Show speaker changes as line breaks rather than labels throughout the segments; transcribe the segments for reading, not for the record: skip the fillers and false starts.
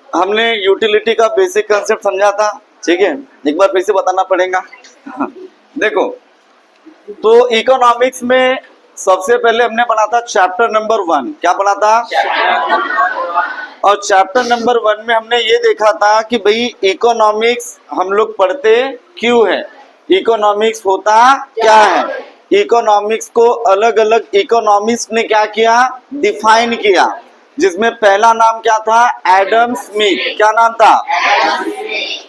हमने यूटिलिटी का basic concept समझा था, ठीक है, एक बार फिर से बताना पड़ेगा। देखो, तो इकोनॉमिक्स में सबसे पहले हमने पढ़ा था चैप्टर नंबर 1। क्या पढ़ा था? और चैप्टर नंबर 1 में हमने ये देखा था कि भाई इकोनॉमिक्स हम लोग पढ़ते क्यों है, इकोनॉमिक्स होता क्या है, इकोनॉमिक्स को अलग अलग इकोनॉमिस्ट ने क्या किया, डिफाइन किया, जिसमें पहला नाम क्या था, एडम स्मिथ। क्या नाम था?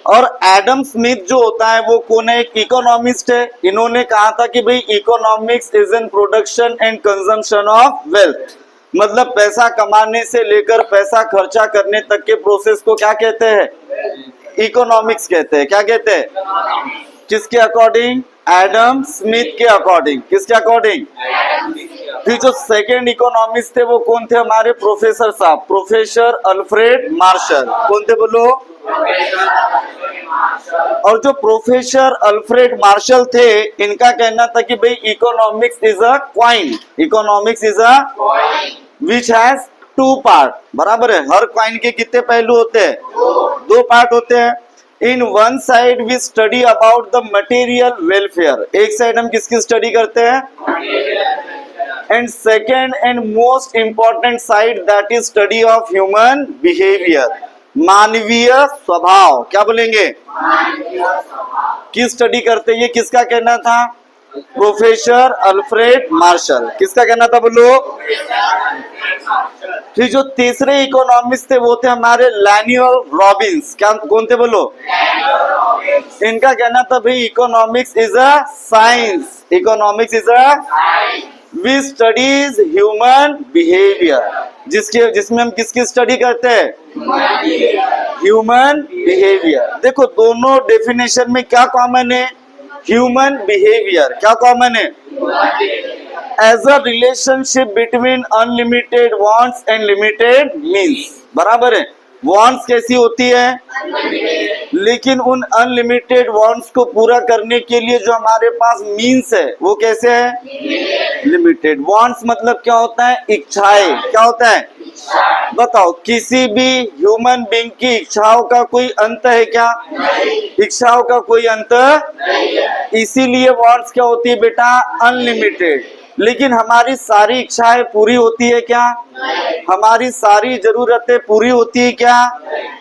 और एडम स्मिथ जो होता है वो कौन है, एक इकोनॉमिस्ट है। इन्होंने कहा था कि भाई economics is in production and consumption of wealth, मतलब पैसा कमाने से लेकर पैसा खर्चा करने तक के प्रोसेस को क्या कहते हैं, इकोनॉमिक्स कहते हैं। क्या कहते हैं? किसके अकॉर्डिंग? एडम स्मिथ के अकॉर्डिंग। किसके अकॉर्डिंग? फिर जो सेकेंड इकोनॉमिस्ट थे वो कौन थे हमारे, प्रोफेसर साहब, प्रोफेसर अल्फ्रेड मार्शल। कौन थे बोलो? और जो प्रोफेसर अल्फ्रेड मार्शल थे, इनका कहना था कि भाई economics is a coin, economics is a which has 2 part. बराबर है, हर क्वाइन के कितने पहलू होते हैं? 2 पार्ट होते हैं। In one side we study about the material welfare, एक साइड हम किसकी स्टडी करते हैं, and second and most important side that is study of human behaviour, मानवीय स्वभाव। क्या बोलेंगे? की स्टडी करते हैं। ये किसका कहना था? Professor Alfred Marshall. किसका कहना था बोलो? फिर जो तीसरे इकोनॉमिस्ट थे वो थे हमारे लैनियल रॉबिन्स। क्या, कौन थे बोलो? इनका कहना था भाई economics is a science, economics is a we studies human behaviour, जिसमें हम किसकी स्टडी करते हैं, ह्यूमन बिहेवियर। देखो दोनों डेफिनेशन में क्या कॉमन है, ह्यूमन बिहेवियर। क्या कॉमन है? As a relationship between unlimited wants and limited means. बराबर है, वांट्स कैसी होती है, लेकिन उन अनलिमिटेड वांट्स को पूरा करने के लिए जो हमारे पास मीन्स है वो कैसे है, लिमिटेड। वांट्स मतलब क्या होता है, इच्छाएं। क्या होता है? बताओ, किसी भी ह्यूमन बीइंग की इच्छाओं का कोई अंत है क्या? इच्छाओं का कोई अंत, इसीलिए वांट्स क्या होती है बेटा, अनलिमिटेड। लेकिन हमारी सारी इच्छाएं पूरी होती है क्या? हमारी सारी जरूरतें पूरी होती है क्या?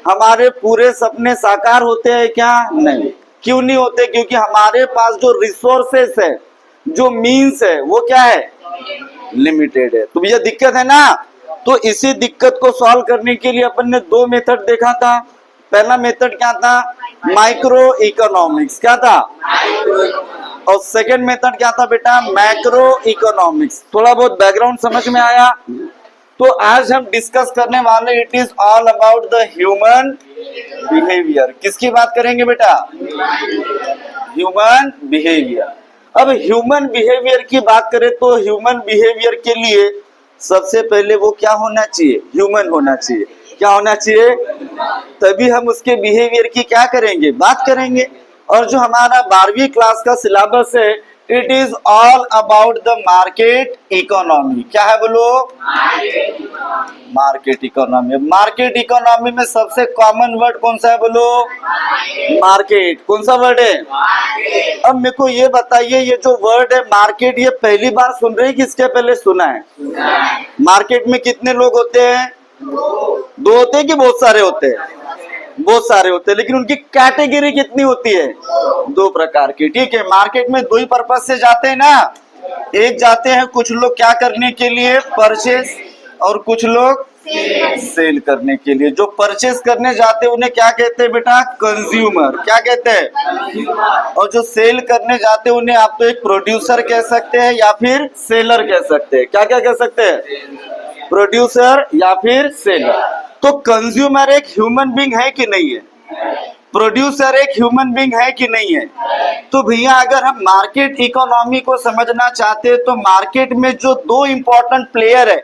हमारे पूरे सपने साकार होते हैं क्या? नहीं। क्यों नहीं होते? क्योंकि हमारे पास जो रिसोर्सेस है, जो मीन्स है, वो क्या है, लिमिटेड है। तो भैया दिक्कत है ना। तो इसी दिक्कत को सॉल्व करने के लिए अपन ने 2 मेथड देखा था। पहला मेथड क्या था, माइक्रो इकोनॉमिक्स। क्या था? और सेकंड मेथड क्या था बेटा, मैक्रो इकोनॉमिक्स। थोड़ा बहुत बैकग्राउंड समझ में आया? तो आज हम डिस्कस करने वाले, it is all about the human behaviour. किसकी बात करेंगे बेटा? Human behaviour. अब ह्यूमन बिहेवियर की बात करें तो ह्यूमन बिहेवियर के लिए सबसे पहले वो क्या होना चाहिए, ह्यूमन होना चाहिए। क्या होना चाहिए? तभी हम उसके बिहेवियर की क्या करेंगे, बात करेंगे। और जो हमारा 12वीं क्लास का सिलेबस है, it is all about the market economy. क्या है बोलो? Market economy. मार्केट इकोनॉमी में सबसे कॉमन वर्ड कौन सा है बोलो? मार्केट। कौन सा वर्ड है? अब मेरे को ये बताइए, ये जो वर्ड है मार्केट, ये पहली बार सुन रहे हैं, किसके पहले सुना है? मार्केट में कितने लोग होते हैं? 2 होते हैं कि बहुत सारे होते हैं? बहुत सारे होते हैं, लेकिन उनकी कैटेगरी कितनी होती है? 2 प्रकार की। ठीक है, मार्केट में 2 ही पर्पज से जाते हैं ना। एक जाते हैं कुछ लोग क्या करने के लिए, परचेस, और कुछ लोग सेल करने के लिए। जो परचेस करने जाते हैं उन्हें क्या कहते हैं बेटा, कंज्यूमर। क्या कहते हैं? और जो सेल करने जाते हैं उन्हें आप तो एक प्रोड्यूसर कह सकते हैं या फिर सेलर कह सकते हैं। क्या क्या कह सकते हैं? प्रोड्यूसर या फिर सेलर। तो कंज्यूमर एक ह्यूमन बीइंग है कि नहीं है? प्रोड्यूसर एक ह्यूमन बीइंग है कि नहीं है? तो भैया अगर हम मार्केट इकोनॉमी को समझना चाहते हैं तो मार्केट में जो 2 इंपॉर्टेंट प्लेयर है,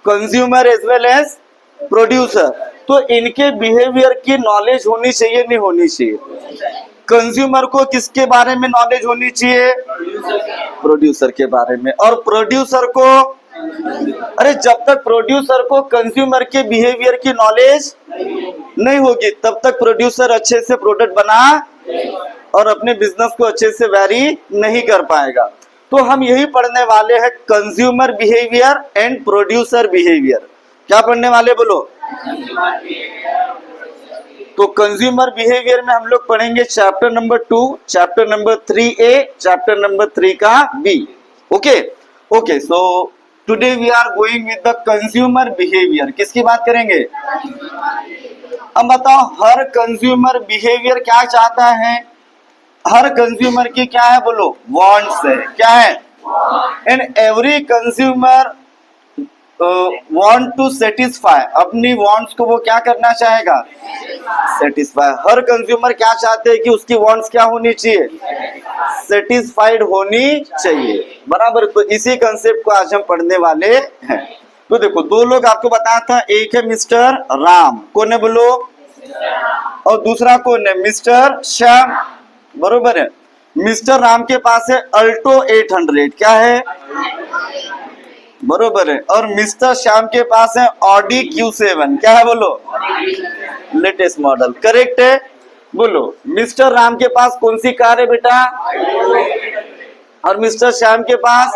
consumer as well as producer, तो इनके बिहेवियर की नॉलेज होनी चाहिए, नहीं होनी चाहिए? कंज्यूमर को किसके बारे में नॉलेज होनी चाहिए? प्रोड्यूसर के बारे में। और प्रोड्यूसर को अरे जब तक प्रोड्यूसर को कंज्यूमर के बिहेवियर की नॉलेज नहीं होगी तब तक प्रोड्यूसर अच्छे से प्रोडक्ट बना और अपने बिजनेस को अच्छे से वैरी नहीं कर पाएगा। तो हम यही पढ़ने वाले हैं, consumer behaviour and producer behaviour. क्या पढ़ने वाले बोलो? तो कंज्यूमर बिहेवियर में हम लोग पढ़ेंगे chapter number 2, chapter number 3A, chapter number 3 का B। Okay, so today we are going with the consumer behaviour. किसकी बात करेंगे? अब बताओ, हर कंज्यूमर बिहेवियर क्या चाहता है? हर कंज्यूमर की क्या है बोलो? वांट्स है। क्या है? And every consumer want to satisfy. अपनी वांट्स को वो क्या करना चाहेगा? सेटिस्फाई। हर कंज्यूमर क्या चाहते हैं कि उसकी वांट्स क्या होनी चाहिए? सेटिस्फाइड होनी चाहिए। बराबर। तो इसी कंसेप्ट को आज हम पढ़ने वाले हैं। तो देखो, दो लोग आपको बताया था, एक है मिस्टर राम, कौन है बोलो? और दूसरा कौन है? मिस्टर श्याम। बरोबर है। मिस्टर राम के पास है अल्टो 800। क्या है? बरोबर है। और मिस्टर श्याम के पास है ऑडी Q7। क्या है बोलो? Latest model. करेक्ट है। बोलो, मिस्टर राम के पास कौन सी कार है बेटा? और मिस्टर श्याम के पास?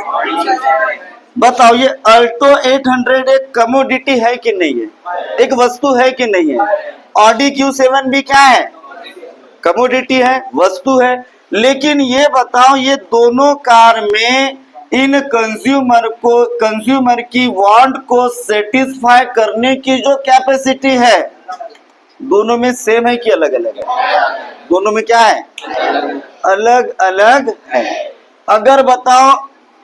बताओ, ये अल्टो 800 एक कमोडिटी है कि नहीं है? एक वस्तु है कि नहीं है? ऑडी Q7 भी क्या है? कमोडिटी है, वस्तु है। लेकिन ये बताओ, ये दोनों कार में इन कंज्यूमर की वांट को सेटिस्फाई करने की जो कैपेसिटी है, दोनों में सेम है कि अलग अलग है? दोनों में क्या है? अलग अलग है। अगर बताओ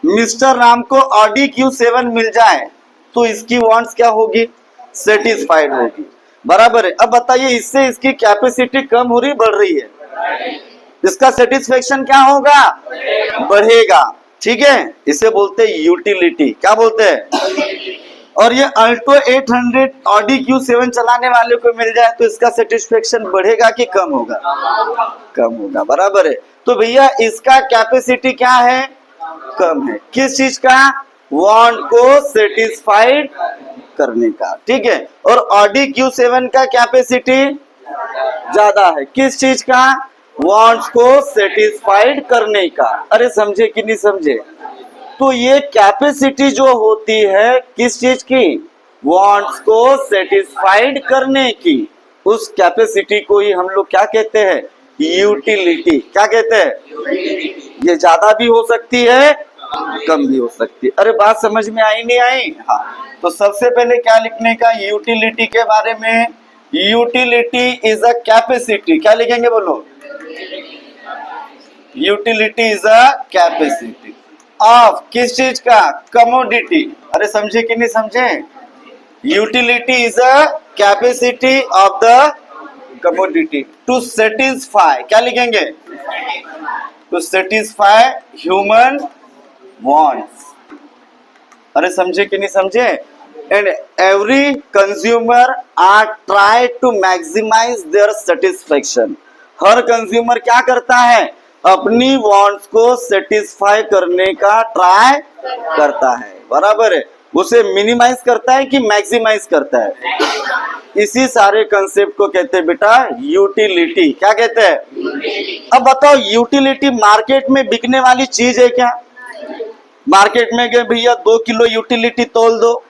मिस्टर राम को ऑडी Q7 मिल जाए तो इसकी वांट्स क्या होगी? सेटिस्फाइड होगी। बराबर है। अब बताइए, इससे इसकी कैपेसिटी कम हो रही, बढ़ रही है? इसका सेटिस्फेक्शन क्या होगा? बढ़ेगा। ठीक है, इसे बोलते हैं यूटिलिटी। क्या बोलते हैं? और ये अल्टो 800 ऑडी Q7 चलाने वाले को मिल जाए तो इसका सेटिस्फेक्शन बढ़ेगा कि कम होगा? कम होगा। बराबर है। तो भैया इसका कैपेसिटी क्या है? कम है। किस चीज का? वांट को सेटिस्फाइड करने का। ठीक है। और ऑडी Q7 का कैपेसिटी ज्यादा है। किस चीज का? वांट्स को सेटिस्फाइड करने का। अरे समझे कि नहीं समझे? तो ये कैपेसिटी जो होती है किस चीज की? वांट्स को सेटिस्फाइड करने की। उस कैपेसिटी को ही हम लोग क्या कहते हैं? यूटिलिटी। क्या कहते हैं? ये ज्यादा भी हो सकती है, कम भी हो सकती है। अरे बात समझ में आई नहीं आई? हाँ। तो सबसे पहले क्या लिखने का यूटिलिटी के बारे में? Utility is a capacity. क्या लिखेंगे बोलो? Utility is a capacity of किस चीज का? कमोडिटी। अरे समझे कि नहीं समझे? Utility is a capacity of the commodity to satisfy. क्या लिखेंगे? To satisfy human wants. अरे समझे कि नहीं समझे? And every consumer are try to maximise their satisfaction. हर कंज्यूमर क्या करता है? अपनी वांट्स को सेटिस्फाई करने का ट्राई करता है। बराबर है। उसे मिनिमाइज करता है कि मैक्सिमाइज करता है? इसी सारे कंसेप्ट को कहते हैं बेटा यूटिलिटी। क्या कहते हैं? अब बताओ, यूटिलिटी मार्केट में बिकने वाली चीज है क्या? मार्केट में गए भैया 2 किलो यूटिलिटी तोल दो,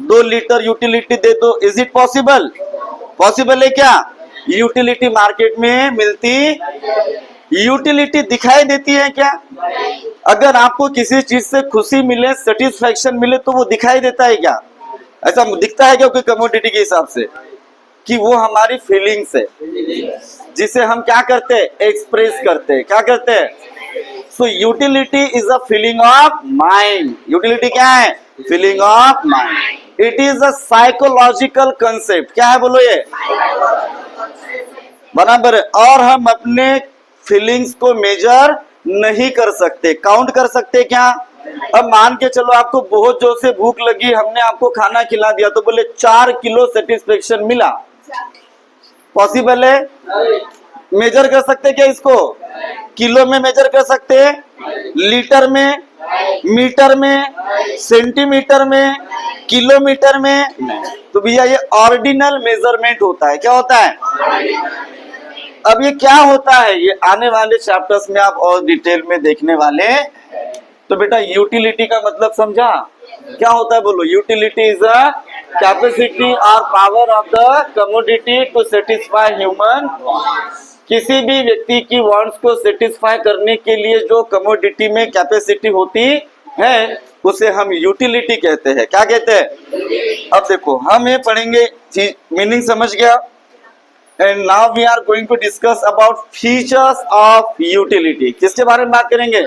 2 लीटर यूटिलिटी दे दो। Is it possible? पॉसिबल है क्या? यूटिलिटी मार्केट में मिलती, यूटिलिटी दिखाई देती है क्या? अगर आपको किसी चीज से खुशी मिले, सेटिस्फेक्शन मिले तो वो दिखाई देता है क्या? ऐसा दिखता है क्या कोई कमोडिटी के हिसाब से? कि वो हमारी फीलिंग्स है जिसे हम क्या करते हैं? एक्सप्रेस करते हैं। क्या करते हैं? सो utility is a feeling of mind. Utility क्या है? Feeling of mind. It is a psychological concept. क्या है बोलो ये? बराबर है। और हम अपने फीलिंग्स को मेजर नहीं कर सकते। काउंट कर सकते क्या? अब मान के चलो आपको बहुत जोर से भूख लगी, हमने आपको खाना खिला दिया तो बोले 4 किलो सेटिस्फेक्शन मिला। पॉसिबल है? मेजर कर सकते क्या इसको? किलो में मेजर कर सकते हैं? लीटर में? मीटर में, सेंटीमीटर में, किलोमीटर में नहीं। तो भैया ये ऑर्डिनल मेजरमेंट होता है। क्या होता है? अब ये क्या होता है, ये आने वाले चैप्टर्स में आप और डिटेल में देखने वाले। तो बेटा यूटिलिटी का मतलब समझा? क्या होता है बोलो? यूटिलिटी इज अ कैपेसिटी और power of the commodity to satisfy human. किसी भी व्यक्ति की वांट्स को सेटिस्फाई करने के लिए जो कमोडिटी में कैपेसिटी होती है उसे हम यूटिलिटी कहते हैं। क्या कहते हैं? अब देखो हम ये पढ़ेंगे, मीनिंग समझ गया। And now we are going to discuss about features of utility. किसके बारे में बात करेंगे?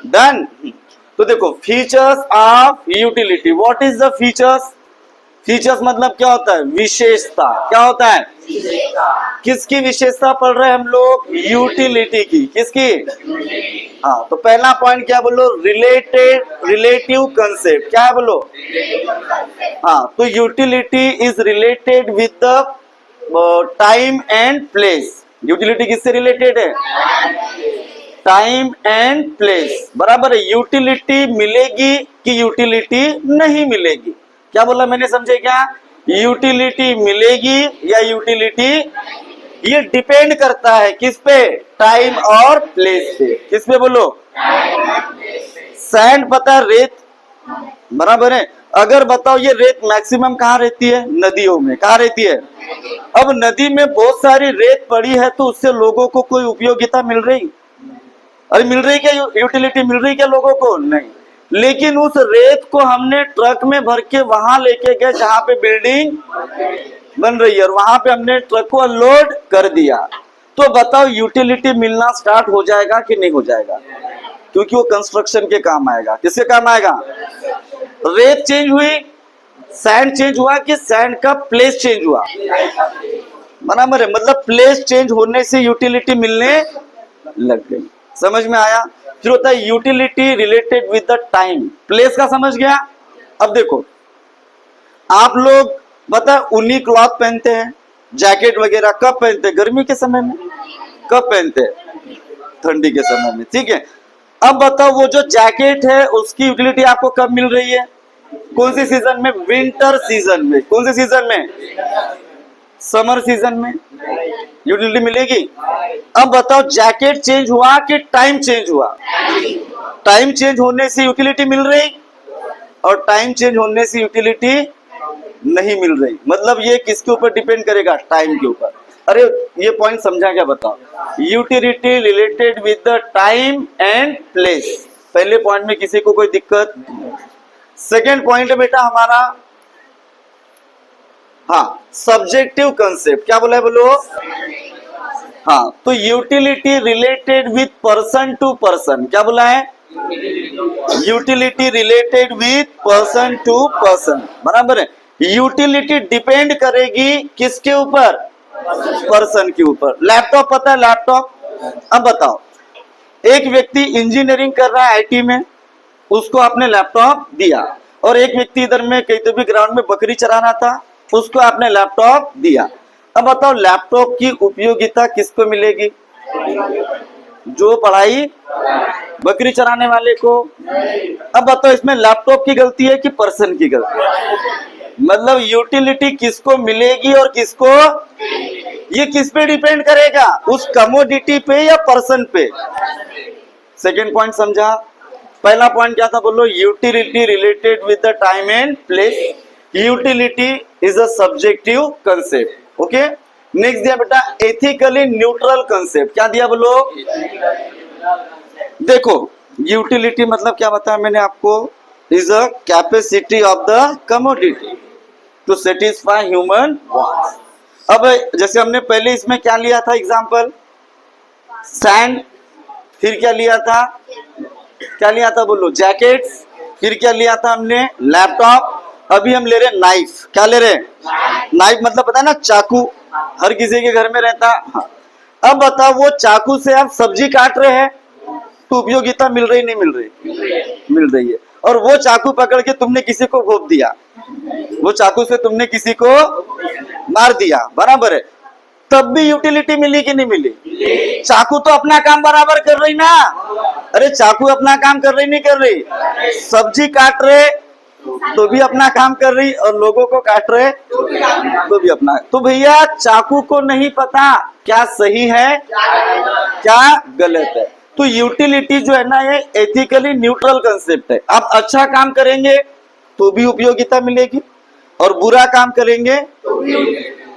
डन। तो देखो features of utility. What is the features? Features मतलब क्या होता है? विशेषता। क्या होता है? किसकी विशेषता पढ़ रहे हैं हम लोग? यूटिलिटी की। किसकी? हाँ, तो पहला पॉइंट क्या बोलो? Relative concept. क्या है बोलो? हाँ, तो utility is related with the time and place. Utility किससे रिलेटेड है? Time and place. बराबर है। यूटिलिटी मिलेगी कि यूटिलिटी नहीं मिलेगी? क्या बोला मैंने, समझे क्या? यूटिलिटी मिलेगी या यूटिलिटी, ये डिपेंड करता है किस पे? टाइम और प्लेस पे। किस पे बोलो? सैंड पता है, रेत। बराबर है। अगर बताओ ये रेत मैक्सिमम कहाँ रहती है? नदियों में। कहाँ रहती है? अब नदी में बहुत सारी रेत पड़ी है तो उससे लोगों को कोई उपयोगिता मिल रही? अरे मिल रही क्या? यूटिलिटी मिल रही क्या लोगों को? नहीं। लेकिन उस रेत को हमने ट्रक में भर के वहां लेके गए जहां पे बिल्डिंग बन रही है और वहां पे हमने ट्रक को अनलोड कर दिया। तो बताओ यूटिलिटी मिलना स्टार्ट हो जाएगा कि नहीं हो जाएगा? क्योंकि वो कंस्ट्रक्शन के काम आएगा। किसके काम आएगा? रेत चेंज हुई, सैंड चेंज हुआ कि सैंड का प्लेस चेंज हुआ? बराबर है। मतलब प्लेस चेंज होने से यूटिलिटी मिलने लग गई। समझ में आया? फिर होता है utility related with the time. Place का समझ गया? अब देखो आप लोग बता ऊनी क्लॉथ पहनते हैं, जैकेट वगैरह कब पहनते हैं? गर्मी के समय में। कब पहनते हैं? ठंडी के समय में। ठीक है। अब बताओ वो जो जैकेट है उसकी यूटिलिटी आपको कब मिल रही है? कौन सी सीजन में? विंटर सीजन में। कौन से सीजन में? समर सीजन में यूटिलिटी मिलेगी। अब बताओ जैकेट चेंज हुआ कि टाइम चेंज हुआ? टाइम चेंज होने से यूटिलिटी मिल रही और टाइम चेंज होने से यूटिलिटी नहीं मिल रही। मतलब ये किसके ऊपर डिपेंड करेगा? टाइम के ऊपर। अरे ये पॉइंट समझा क्या? बताओ। Utility related with the time and place. पहले पॉइंट में किसी को कोई दिक्कत? सेकेंड पॉइंट है बेटा हमारा, हाँ, सब्जेक्टिव कंसेप्ट। क्या बोला है बोलो? हाँ, तो utility related with person to person. क्या बोला है? Utility related with person to person. बराबर है। यूटिलिटी डिपेंड करेगी किसके ऊपर? पर्सन के ऊपर। लैपटॉप पता है? लैपटॉप। अब बताओ एक व्यक्ति इंजीनियरिंग कर रहा है आईटी में, उसको आपने लैपटॉप दिया, और एक व्यक्ति इधर में कहीं तो भी ग्राउंड में बकरी चराना था, उसको आपने लैपटॉप दिया। अब बताओ लैपटॉप की उपयोगिता किसको मिलेगी? जो पढ़ाई बकरी चराने वाले को। अब बताओ इसमें लैपटॉप की गलती है कि पर्सन की गलती? मतलब यूटिलिटी किसको मिलेगी और किसको? ये किस पे डिपेंड करेगा? उस कमोडिटी पे या पर्सन पे? सेकेंड पॉइंट समझा? पहला पॉइंट क्या था बोलो? Utility related with the time and place. Utility is a subjective concept. Okay. Next दिया बेटा एथिकली न्यूट्रल कंसेप्ट। क्या दिया बोलो? देखो यूटिलिटी मतलब क्या बताया मैंने आपको? Is a capacity of the commodity to satisfy human wants. अब जैसे हमने पहले इसमें क्या लिया था एग्जांपल? सैंड। फिर क्या लिया था? क्या लिया था बोलो? जैकेट्स। फिर क्या लिया था हमने? लैपटॉप। अभी हम ले रहे नाइफ। क्या ले रहे? नाइफ मतलब पता है ना, चाकू। हर किसी के घर में रहता। हाँ। अब बताओ वो चाकू से आप सब्जी काट रहे हैं तो उपयोगिता मिल रही नहीं मिल रही? मिल रही है। और वो चाकू पकड़ के तुमने किसी को घोंप दिया, वो चाकू से तुमने किसी को मार दिया। बराबर है। तब भी यूटिलिटी मिली कि नहीं मिली? चाकू तो अपना काम बराबर कर रही ना, अरे चाकू अपना काम कर रही नहीं कर रही? सब्जी काट रहे तो भी अपना काम कर रही, और लोगों को काट रहे तो भी अपना। तो भैया चाकू को नहीं पता क्या सही है क्या गलत है। तो यूटिलिटी जो है ना, ये एथिकली न्यूट्रल कंसेप्ट है। आप अच्छा काम करेंगे तो भी उपयोगिता मिलेगी, और बुरा काम करेंगे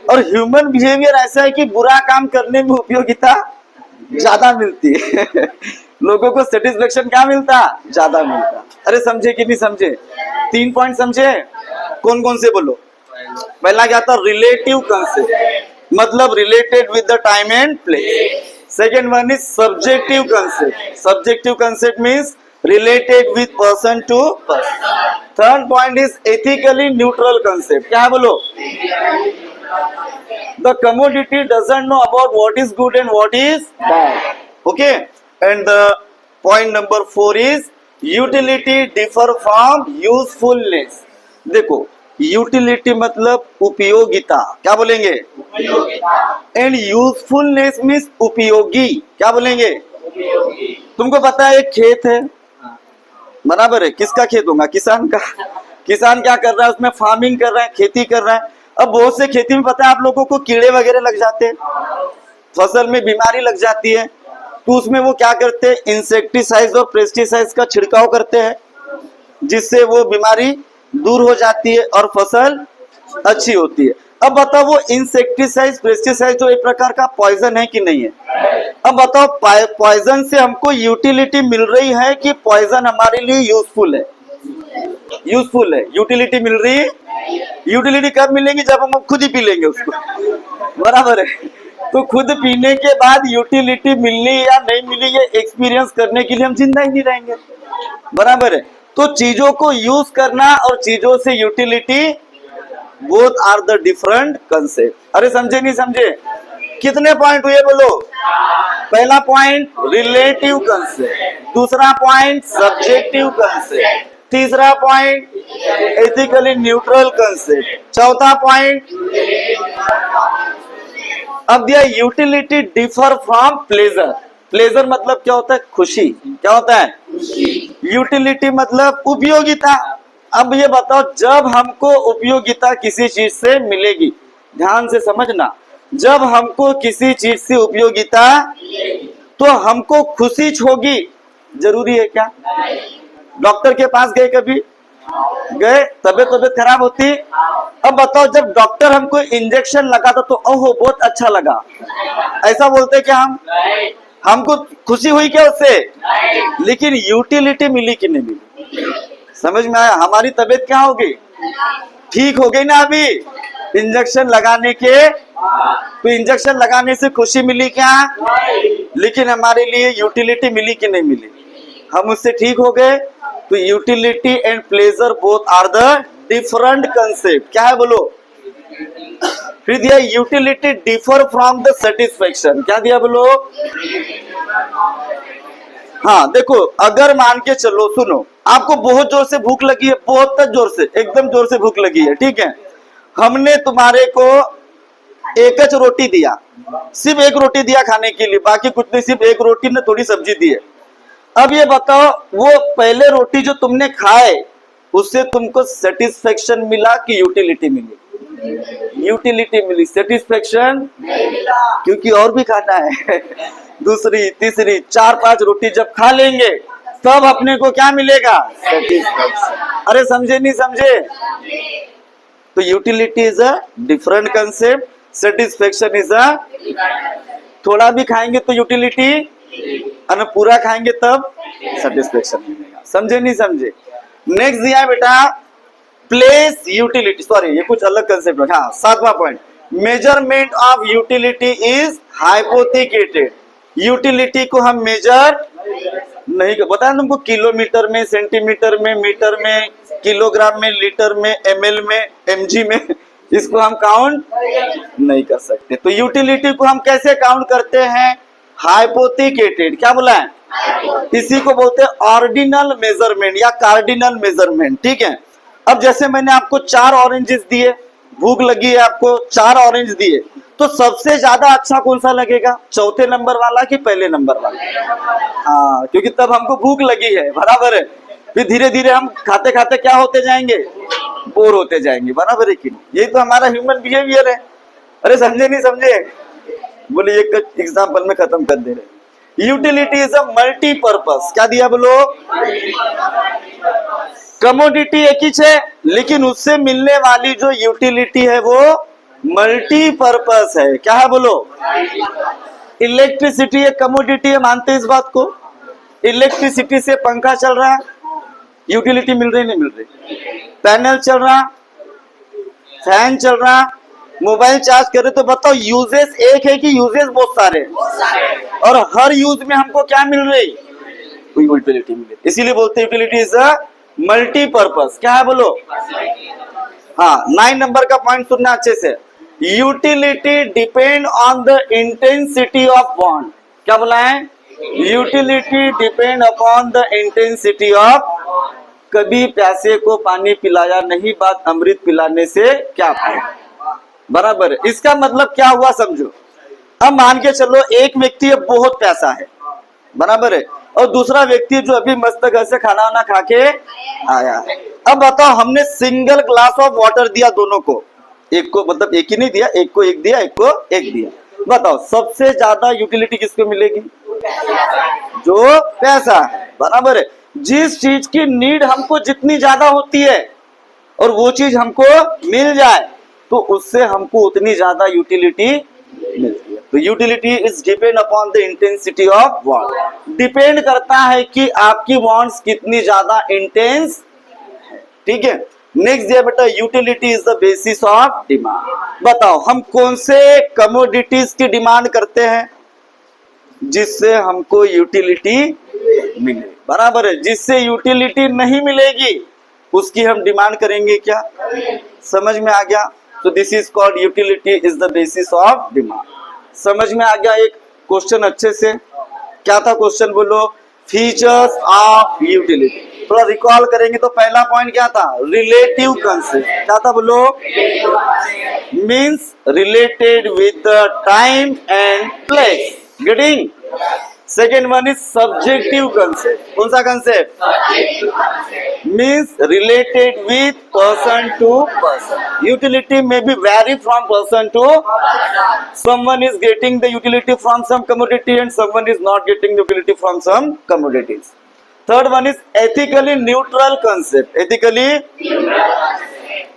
और ह्यूमन बिहेवियर ऐसा है कि बुरा काम करने में उपयोगिता ज्यादा मिलती है लोगों को सेटिस्फेक्शन क्या मिलता? ज्यादा मिलता। अरे समझे कि नहीं समझे? 3 पॉइंट समझे? कौन कौन से बोलो? पहला क्या था? रिलेटिव कंसेप्ट, मतलब related with the time and place. Second one is subjective concept, subjective concept means related with person to person. Third point is ethically neutral concept. क्या है बोलो? The commodity doesn't know about what is good and what is bad. Okay. And the point number 4 is utility differ from usefulness. देखो, utility मतलब उपयोगिता, क्या बोलेंगे? And usefulness means उपयोगी, क्या बोलेंगे? तुमको पता है एक खेत है, बराबर है, किसका खेत होगा? किसान का। किसान क्या कर रहा है? उसमें फार्मिंग कर रहा है, खेती कर रहा है। अब बहुत से खेती में पता है आप लोगों को कीड़े वगैरह लग जाते हैं, फसल में बीमारी लग जाती है, तो उसमें वो क्या करते हैं? इंसेक्टिसाइड और पेस्टिसाइड का छिड़काव करते हैं, जिससे वो बीमारी दूर हो जाती है और फसल अच्छी होती है। अब बताओ, वो इंसेक्टिसाइड पेस्टिसाइड जो एक प्रकार का पॉइजन है कि नहीं है? अब बताओ, पॉइजन से हमको यूटिलिटी मिल रही है कि पॉइजन हमारे लिए यूजफुल है? यूजफुल है। यूटिलिटी मिल रही है? यूटिलिटी कब मिलेगी? जब हम खुद ही पी लेंगे उसको, बराबर है। तो खुद पीने के बाद यूटिलिटी मिलनी या नहीं मिली, ये एक्सपीरियंस करने के लिए हम जिंदा ही नहीं रहेंगे, बराबर है। तो चीजों को यूज करना और चीजों से utility, both are the different concept. अरे समझे नहीं समझे? कितने पॉइंट हुए बोलो? पहला पॉइंट रिलेटिव कंसेप्ट, दूसरा पॉइंट सब्जेक्टिव कंसेप्ट, तीसरा पॉइंट एथिकली न्यूट्रल कंसेप्ट, चौथा पॉइंट अब दिया utility differ from pleasure. Pleasure मतलब क्या होता है? खुशी। क्या होता है? यूटिलिटी मतलब उपयोगिता। अब ये बताओ, जब हमको उपयोगिता किसी चीज से मिलेगी, ध्यान से समझना, जब हमको किसी चीज से उपयोगिता, तो हमको खुशी होगी, जरूरी है क्या? डॉक्टर के पास गए, कभी गए, तबीयत खराब होती। अब बताओ, जब डॉक्टर हमको इंजेक्शन लगाता तो ओहो बहुत अच्छा लगा, ऐसा बोलते क्या हम? हमको खुशी हुई क्या उससे? लेकिन यूटिलिटी मिली कि नहीं मिली? समझ में आया? हमारी तबीयत क्या हो गई? ठीक हो गई ना अभी इंजेक्शन लगाने के। तो इंजेक्शन लगाने से खुशी मिली क्या? लेकिन हमारे लिए यूटिलिटी मिली कि नहीं मिली? हम उससे ठीक हो गए। तो utility and pleasure both are the different concept. क्या है बोलो? फिर दिया utility differ from the satisfaction. क्या दिया बोलो? हाँ देखो, अगर मान के चलो, सुनो, आपको बहुत जोर से भूख लगी है, बहुत जोर से, एकदम जोर से भूख लगी है, ठीक है। हमने तुम्हारे को एकच रोटी दिया, सिर्फ एक रोटी दिया खाने के लिए, बाकी कुछ नहीं, सिर्फ एक रोटी ने थोड़ी सब्जी दी है। अब ये बताओ, वो पहले रोटी जो तुमने खाए उससे तुमको सेटिस्फेक्शन मिला कि यूटिलिटी मिली? यूटिलिटी मिली, सेटिस्फेक्शन क्योंकि और भी खाना है दूसरी, तीसरी, 4-5 रोटी जब खा लेंगे तब अपने को क्या मिलेगा? सेटिस्फेक्शन। अरे समझे नहीं समझे? तो utility is a different concept, satisfaction is a, थोड़ा भी खाएंगे तो यूटिलिटी, और पूरा खाएंगे तब सेटिस्फेक्शन मिलेगा। समझे नहीं समझे? नेक्स्ट दिया बेटा प्लेस यूटिलिटी, सॉरी ये कुछ अलग कंसेप्ट है। हाँ, 7वां point, measurement of utility is hypothecated. Utility को हम मेजर नहीं कर, बताया तुमको, किलोमीटर में, सेंटीमीटर में, मीटर में, किलोग्राम में, लीटर में, ml में, mg में, इसको हम काउंट नहीं कर सकते। तो यूटिलिटी को हम कैसे काउंट करते हैं? हाइपोथिकेटेड। क्या बोला है? इसी को बोलते हैं ऑर्डिनल मेजरमेंट या कार्डिनल मेजरमेंट, ठीक है। अब जैसे मैंने आपको 4 ऑरेंजेस दिए, भूख लगी है आपको, 4 ऑरेंज दिए, तो सबसे ज्यादा अच्छा कौन सा लगेगा, चौथे नंबर वाला कि पहले नंबर वाला? हाँ, क्योंकि तब हमको भूख लगी है, बराबर है। फिर धीरे धीरे हम खाते खाते क्या होते जाएंगे, बोर होते जाएंगे, बराबर है कि नहीं? यही तो हमारा ह्यूमन बिहेवियर है। अरे समझे नहीं समझे? बोले एक एग्जाम्पल में खत्म कर दे रहे। यूटिलिटी इज अ मल्टीपर्पज, क्या दिया बोलो? कमोडिटी एक ही है, लेकिन उससे मिलने वाली जो यूटिलिटी है वो मल्टीपर्पज है। क्या है बोलो? इलेक्ट्रिसिटी एक कमोडिटी है, मानते इस बात को? इलेक्ट्रिसिटी से पंखा चल रहा है, यूटिलिटी मिल रही नहीं मिल रही? पैनल चल रहा, फैन चल रहा, मोबाइल चार्ज करे, तो बताओ यूजेस एक है कि यूजेस बहुत सारे? और हर यूज में हमको क्या मिल रही? कोई यूटिलिटी मिल रही। इसीलिए बोलते हैं यूटिलिटी इज अ मल्टीपर्पज। क्या है बोलो? हाँ, 9 नंबर का पॉइंट सुनना अच्छे से। Utility depend on the intensity of bond. क्या बोला है? Utility depend upon the intensity of. कभी प्यासे को पानी पिलाया नहीं, बात अमृत पिलाने से क्या फायदा, बराबर है। इसका मतलब क्या हुआ समझो। अब मान के चलो एक व्यक्ति अब बहुत प्यासा है, बराबर है, और दूसरा व्यक्ति जो अभी मस्त घर से खाना वाना खा के आया है। अब बताओ, हमने सिंगल ग्लास ऑफ वाटर दिया दोनों को, एक को मतलब एक ही नहीं दिया, एक को एक दिया, एक को एक दिया। बताओ सबसे ज्यादा यूटिलिटी किसको मिलेगी? जो पैसा है, बराबर है। जिस चीज की नीड हमको जितनी ज्यादा होती है और वो चीज हमको मिल जाए, तो उससे हमको उतनी ज्यादा यूटिलिटी मिलती है। तो utility is depend upon the intensity of want. Depend करता है कि आपकी वांट्स कितनी ज्यादा इंटेंस है, ठीक है। नेक्स्ट दिया बेटा, utility is the basis of demand. बताओ हम कौन से कमोडिटीज की डिमांड करते हैं जिससे हमको यूटिलिटी मिले, बराबर है। जिससे यूटिलिटी नहीं मिलेगी उसकी हम डिमांड करेंगे क्या? समझ में आ गया? तो this is called utility is the basis of demand. समझ में आ गया? एक क्वेश्चन अच्छे से, क्या था क्वेश्चन बोलो? Features of utility. थोड़ा रिकॉल करेंगे तो पहला पॉइंट क्या था? Relative concept. क्या था बोलो? Means related with the time and place. Getting? Second one is subjective concept. कौन सा concept? Means related with person to person. Utility में be vary from person to. someone is getting the utility from some commodity and someone is not getting the utility from some commodities. Third one is ethically neutral concept. Ethically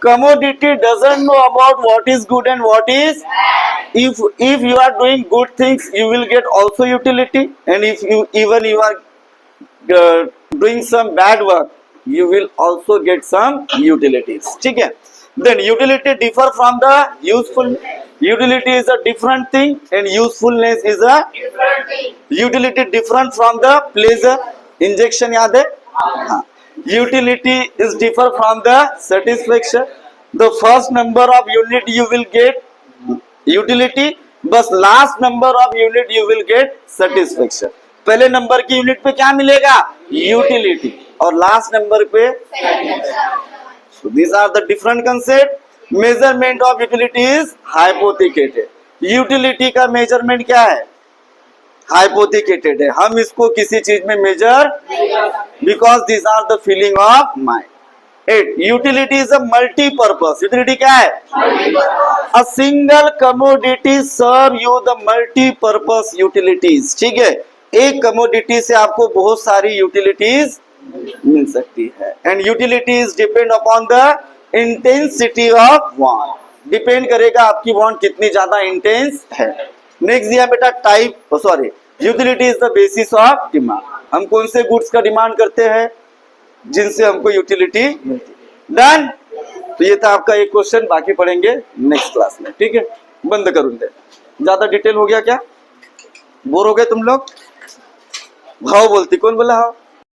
commodity doesn't know about what is good and what is. If you are doing good things, you will get also utility, and if you are doing some bad work, you will also get some utilities. ठीक है? Then utility differ from the useful. Utility is a different thing and usefulness is a different thing. Utility different from the pleasure. Injection याद है? हाँ. Utility is differ from the satisfaction. The first number of unit you will get utility, बस last number of unit you will get satisfaction. पहले number की unit पे क्या मिलेगा? Utility, और लास्ट नंबर पे so these are the different concept. Measurement of utility is hypothecated. Utility का measurement क्या है? हाइपोथिकेटेड है। हम इसको किसी चीज में measure because this are the feeling of mind. 8 utility is a multipurpose. Utility क्या है? A single commodity serve you the multipurpose utilities. ठीक है, एक कमोडिटी से आपको बहुत सारी यूटिलिटीज मिल सकती है। And utilities depend upon the intensity of want. Depend करेगा आपकी वांट कितनी ज्यादा इंटेंस है। नेक्स्ट दिया बेटा type, sorry, utility is the basis of demand. हम कौन से गुड्स का डिमांड करते हैं जिनसे हमको यूटिलिटी मिलती है। डन? तो ये था आपका एक क्वेश्चन, बाकी पढ़ेंगे नेक्स्ट क्लास में। ठीक है, बंद करूँ दे, ज्यादा डिटेल हो गया क्या? बोर हो गए तुम लोग? भाव बोलती, कौन बोला हाव?